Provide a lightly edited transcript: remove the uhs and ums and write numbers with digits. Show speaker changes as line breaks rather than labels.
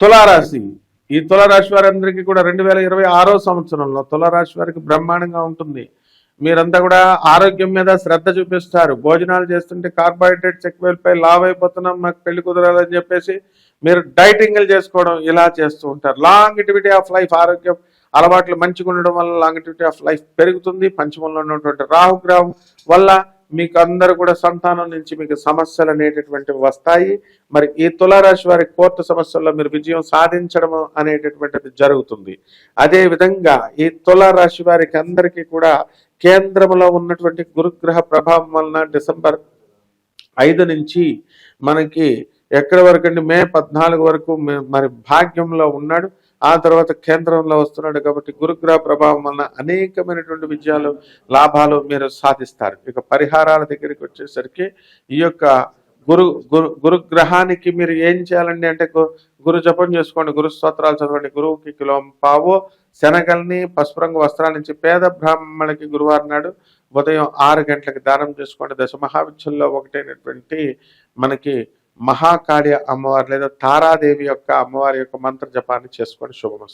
తులారాశి. ఈ తులారాశి వారందరికీ కూడా 2026 సంవత్సరంలో తులారాశి వారికి బ్రహ్మాండంగా ఉంటుంది. మీరంతా కూడా ఆరోగ్యం మీద శ్రద్ధ చూపిస్తారు. భోజనాలు చేస్తుంటే కార్బోహైడ్రేట్స్ ఎక్కువ వెళ్ళిపోయి లావ్ అయిపోతున్నాం, మాకు పెళ్లి కుదరాలని చెప్పేసి మీరు డైటింగ్లు చేసుకోవడం ఇలా చేస్తూ ఉంటారు. లాంగిటివిటీ ఆఫ్ లైఫ్, ఆరోగ్యం అలవాట్లు మంచిగా ఉండడం వల్ల లాంగిటివిటీ ఆఫ్ లైఫ్ పెరుగుతుంది. పంచమంలో ఉన్నటువంటి రాహుగ్రహం వల్ల మీకు అందరూ కూడా సంతానం నుంచి మీకు సమస్యలు అనేటటువంటివి వస్తాయి. మరి ఈ తులారాశి వారి కోర్టు సమస్యల్లో మీరు విజయం సాధించడం అనేటటువంటిది జరుగుతుంది. అదే విధంగా ఈ తులారాశి వారికి అందరికీ కూడా కేంద్రంలో ఉన్నటువంటి గురుగ్రహ ప్రభావం వలన డిసెంబర్ 5 నుంచి మనకి ఎక్కడి వరకు అండి, మే 14 వరకు మరి భాగ్యంలో ఉన్నాడు. ఆ తర్వాత కేంద్రంలో వస్తున్నాడు. కాబట్టి గురుగ్రహ ప్రభావం వలన అనేకమైనటువంటి విజయాలు, లాభాలు మీరు సాధిస్తారు. ఇక పరిహారాల దగ్గరికి వచ్చేసరికి ఈ యొక్క గురుగ్రహానికి మీరు ఏం చేయాలండి అంటే గురు జపం చేసుకోండి, గురు స్తోత్రాలు చదవండి. గురువుకి కిలోం పావో శనగల్ని పసుపు రంగు వస్త్రాల పేద బ్రాహ్మణులకి గురువారం నాడు ఉదయం 6 గంటలకు దానం చేసుకోండి. దశ మహావిద్యల్లో ఒకటైనటువంటి మనకి మహాకాళి అమ్మవారు లేదా తారాదేవి యొక్క అమ్మవారి యొక్క మంత్ర జపాన్ని చేసుకోండి. శుభమస్తు.